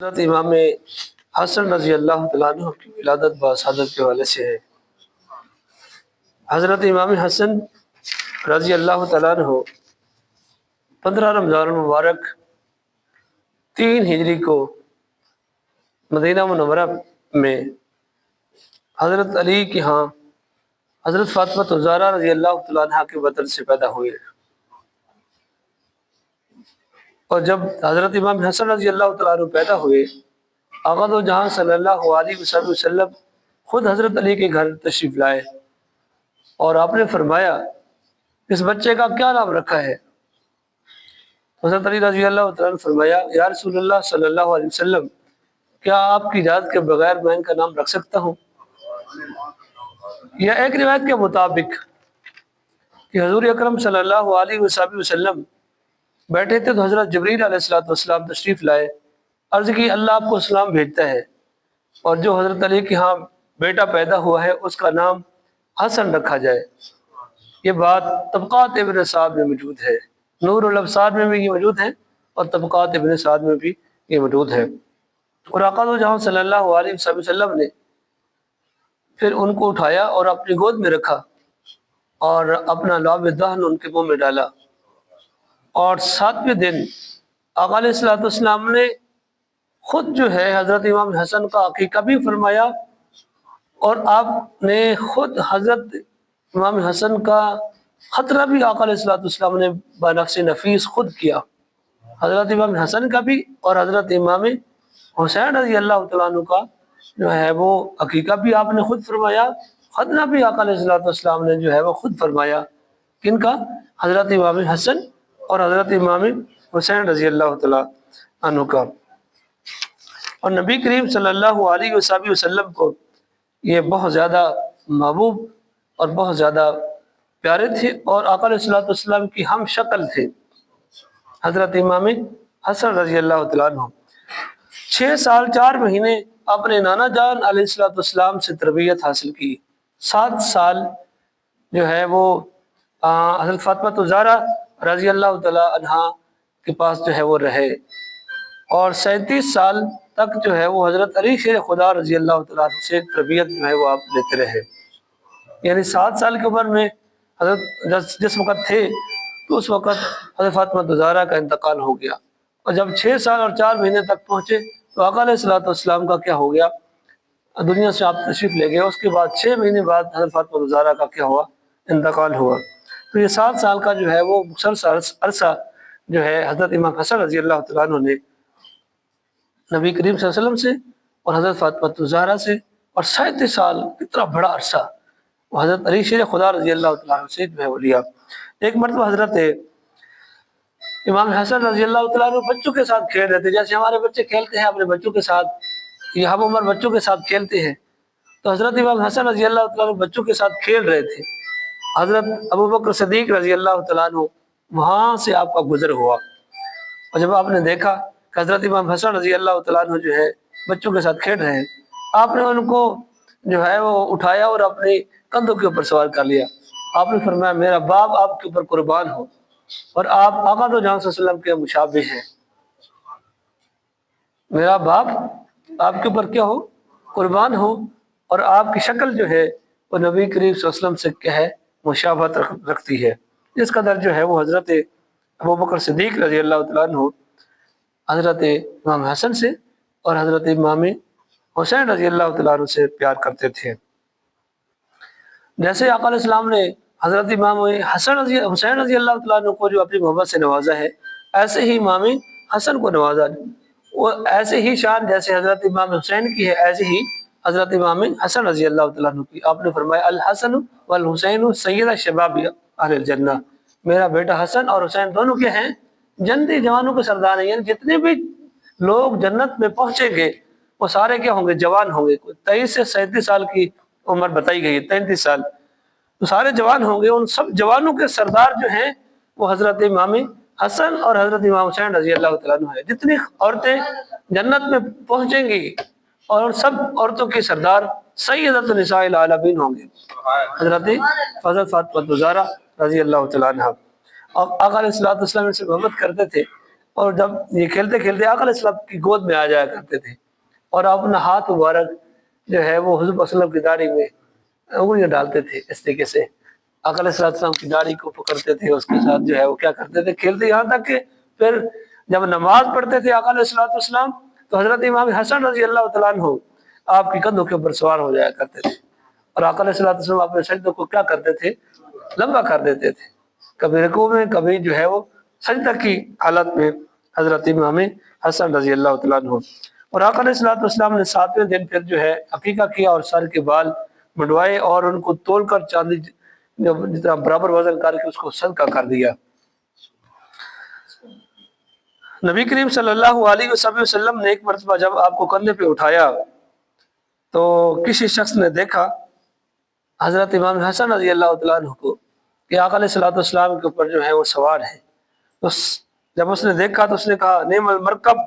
حضرت امام حسن رضی اللہ تعالیٰ عنہ کی ولادت باسعادت کے حوالے سے ہے۔ حضرت امام حسن رضی اللہ تعالیٰ عنہ 15 رمضان المبارک 3 ہجری کو مدینہ منورہ میں حضرت علی کے ہاں حضرت فاطمہ الزہرا رضی اللہ تعالیٰ عنہ کے بطن سے پیدا ہوئے، اور جب حضرت امام حسن رضی اللہ تعالیٰ عنہ پیدا ہوئے، آقا دو جہاں صلی اللہ علیہ وسلم خود حضرت علی کے گھر تشریف لائے اور آپ نے فرمایا اس بچے کا کیا نام رکھا ہے؟ حضرت علی رضی اللہ تعالیٰ عنہ فرمایا یا رسول اللہ صلی اللہ علیہ وسلم، کیا آپ کی اجازت کے بغیر میں ان کا نام رکھ سکتا ہوں؟ یا ایک روایت کے مطابق کہ حضور اکرم صلی اللہ علیہ وسلم بیٹھے تھے تو حضرت جبریل علیہ السلام تشریف لائے، عرض کی اللہ آپ کو سلام بھیجتا ہے، اور جو حضرت علی کے ہاں بیٹا پیدا ہوا ہے اس کا نام حسن رکھا جائے۔ یہ بات طبقات ابن سعد میں موجود ہے، نور الابصار میں بھی یہ موجود ہے اور طبقات ابن سعد میں بھی یہ موجود ہے۔ اور آقا دو جہاں صلی اللہ علیہ وسلم نے پھر ان کو اٹھایا اور اپنی گود میں رکھا اور اپنا لعاب دہن ان کے منہ میں ڈالا، اور 7ویں دن آقا علیہ السلام نے خود جو ہے حضرت امام حسن کا عقیقہ بھی فرمایا، اور آپ نے خود حضرت امام حسن کا خطرہ بھی آقا علیہ السلام نے بنفس نفیس خود کیا، حضرت امام حسن کا بھی اور حضرت امام حسین رضی اللہ تعالیٰ عنہ کا جو ہے وہ عقیقہ بھی آپ نے خود فرمایا، خطرہ بھی آقا علیہ السلام نے جو ہے وہ خود فرمایا، کن کا؟ حضرت امام حسن اور حضرت امام حسین رضی اللہ تعالیٰ عنہ کا۔ اور نبی کریم صلی اللہ علیہ وسلم کو یہ بہت زیادہ محبوب اور بہت زیادہ پیارے تھے، اور آقا علیہ السلام کی ہم شکل تھے حضرت امام حسن رضی اللہ تعالیٰ عنہ۔ 6 سال 4 مہینے اپنے نانا جان علیہ السلام سے تربیت حاصل کی، 7 سال جو ہے وہ حضرت فاطمہ الزہرا رضی اللہ تعالیٰ عنہ کے پاس جو ہے وہ رہے، اور 37 سال تک جو ہے وہ حضرت علی شیر خدا رضی اللہ تعالیٰ عنہ سے تربیت جو ہے وہ آپ لیتے رہے۔ یعنی 7 سال کی عمر میں حضرت جس وقت تھے تو اس وقت حضرت فاطمہ الزہرا کا انتقال ہو گیا، اور جب 6 سال اور 4 مہینے تک پہنچے تو آقا علیہ السلام کا کیا ہو گیا؟ دنیا سے آپ تشریف لے گئے۔ اس کے بعد 6 مہینے بعد حضرت فاطمہ الزہرا کا کیا ہوا؟ انتقال ہوا۔ تو یہ 7 سال کا جو ہے وہ مسلسل عرصہ جو ہے حضرت امام حسن رضی اللہ تعالیٰ عنہ نے نبی کریم صلی اللہ علیہ وسلم سے اور حضرت فاطمہ الزہرا سے، اور 37 سال کتنا بڑا عرصہ وہ حضرت علی شیر خدا رضی اللہ تعالیٰ عنہ سے جو ہے وہ لیا۔ ایک مرتبہ حضرت امام حسن رضی اللہ تعالیٰ عنہ بچوں کے ساتھ کھیل رہے تھے، جیسے ہمارے بچے کھیلتے ہیں اپنے بچوں کے ساتھ، یہ ہم عمر بچوں کے ساتھ کھیلتے ہیں، تو حضرت امام حسن رضی اللہ تعالیٰ عنہ بچوں کے ساتھ کھیل رہے تھے۔ حضرت ابوبکر صدیق رضی اللہ تعالیٰ عنہ وہاں سے آپ کا گزر ہوا، اور جب آپ نے دیکھا کہ حضرت امام حسن رضی اللہ تعالیٰ عنہ جو ہے بچوں کے ساتھ کھیل رہے ہیں، آپ نے ان کو جو ہے وہ اٹھایا اور اپنے کندھوں کے اوپر سوار کر لیا۔ آپ نے فرمایا میرا باپ آپ کے اوپر قربان ہو، اور آپ آقا دو جہاں صلی اللہ علیہ وسلم کے مشابہ ہیں، میرا باپ آپ کے اوپر کیا ہو؟ قربان ہو، اور آپ کی شکل جو ہے وہ نبی کریم صلی اللہ علیہ وسلم سے کیا ہے؟ مشابہت رکھتی ہے۔ اس قدر جو ہے وہ حضرت ابوبکر صدیق رضی اللہ تعالیٰ عنہ حضرت امام حسن سے اور حضرت امام حسین رضی اللہ تعالیٰ عنہ سے پیار کرتے تھے۔ جیسے آقا علیہ السلام نے حضرت امام حسین رضی اللہ تعالیٰ عنہ کو جو اپنی محبت سے نوازا ہے، ایسے ہی امام حسن کو نوازا، وہ ایسے ہی شان جیسے حضرت امام حسین کی ہے ایسے ہی حضرت امام حسن رضی اللہ تعالیٰ عنہ کی۔ آپ نے فرمایا الحسن والحسین سید شباب اہل الجنہ، میرا بیٹا حسن اور حسین دونوں کے ہیں جنتی جوانوں کے سردار ہیں، یعنی جتنے بھی لوگ جنت میں پہنچیں گے وہ سارے کیا ہوں گے؟ جوان ہوں گے۔ 23 سے 37 سال کی عمر بتائی گئی ہے، 33 سال، تو سارے جوان ہوں گے۔ ان سب جوانوں کے سردار جو ہیں وہ حضرت امام حسن اور حضرت امام حسین رضی اللہ تعالیٰ عنہ ہے۔ جتنی عورتیں جنت میں پہنچیں گی اور سب عورتوں کے سردار سیدۃ النساء العالمین ہوں گے، حضرت فاطمہ الزہرا رضی اللہ تعالیٰ عنہ۔ اور آقا علیہ السلام سے محبت کرتے تھے، اور جب یہ کھیلتے کھیلتے آقا علیہ السلام کی گود میں آ جایا کرتے تھے اور اپنا ہاتھ مبارک جو ہے وہ حضور صلی اللہ علیہ وسلم کی داڑھی میں انگلیاں ڈالتے تھے. اس طریقے سے آقا علیہ السلام کی داڑھی کو پکڑتے تھے، اس کے ساتھ جو ہے وہ کیا کرتے تھے، کھیلتے، یہاں تک کہ پھر جب نماز پڑھتے تھے آقا علیہ السلام تو حضرت امام حسن رضی اللہ تعالیٰ عنہ آپ کی کندھوں کے اوپر سوار ہو جایا کرتے تھے اور آقا علیہ السلام اپنے سجدوں کو کیا کرتے تھے، لمبا کر دیتے تھے، کبھی رکوع میں، کبھی جو ہے وہ سجدہ کی حالت میں حضرت امام حسن رضی اللہ تعالیٰ عنہ. اور آقا علیہ السلام نے 7ویں دن پھر جو ہے عقیقہ کیا اور سر کے بال منڈوائے اور ان کو تول کر چاندی جتنا برابر وزن کر کے اس کو صدقہ کر دیا. نبی کریم صلی اللہ علیہ وسلم نے ایک مرتبہ جب آپ کو کندھے پہ اٹھایا تو کسی شخص نے دیکھا حضرت امام حسن رضی اللہ تعالیٰ عنہ کو کہ آقا علیہ السلام کے اوپر جو ہے وہ سوار ہے. تو جب اس نے دیکھا تو اس نے کہا نعم المرکب،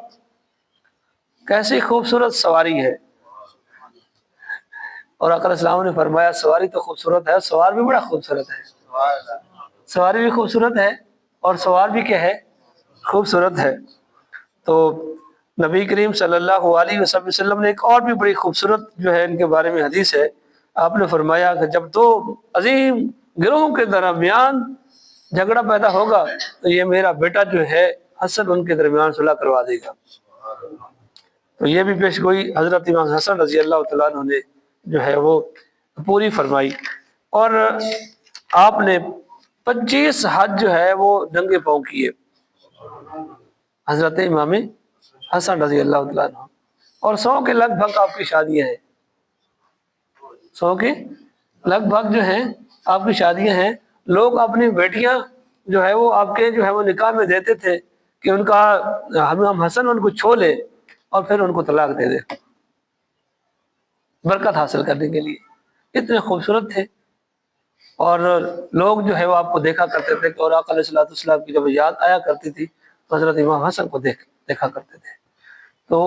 کیسی خوبصورت سواری ہے. اور آقا علیہ السلام نے فرمایا سواری تو خوبصورت ہے، سوار بھی بڑا خوبصورت ہے. سواری بھی خوبصورت ہے اور سوار بھی کیا ہے، خوبصورت ہے. تو نبی کریم صلی اللہ علیہ وسلم نے ایک اور بھی بڑی خوبصورت جو ہے ان کے بارے میں حدیث ہے. آپ نے فرمایا کہ جب دو عظیم گروہوں کے درمیان جھگڑا پیدا ہوگا تو یہ میرا بیٹا جو ہے حسن ان کے درمیان صلح کروا دے گا. تو یہ بھی پیش گوئی حضرت امام حسن رضی اللہ تعالیٰ عنہ نے جو ہے وہ پوری فرمائی. اور آپ نے 25 حج جو ہے وہ ننگے پاؤں کیے حضرت امام حسن رضی اللہ تعالیٰ عنہ. اور 100 کے لگ بھگ آپ کی شادیاں ہیں، 100 کے لگ بھگ جو ہیں آپ کی شادیاں ہیں. لوگ اپنی بیٹیاں جو ہے وہ آپ کے جو ہے وہ نکاح میں دیتے تھے کہ ان کا ہم حسن ان کو چھو لے اور پھر ان کو طلاق دے دے برکت حاصل کرنے کے لیے. اتنے خوبصورت تھے اور لوگ جو ہے وہ آپ کو دیکھا کرتے تھے اور آقا علیہ السلام کی جب یاد آیا کرتی تھی تو حضرت امام حسن کو دیکھا کرتے تھے. تو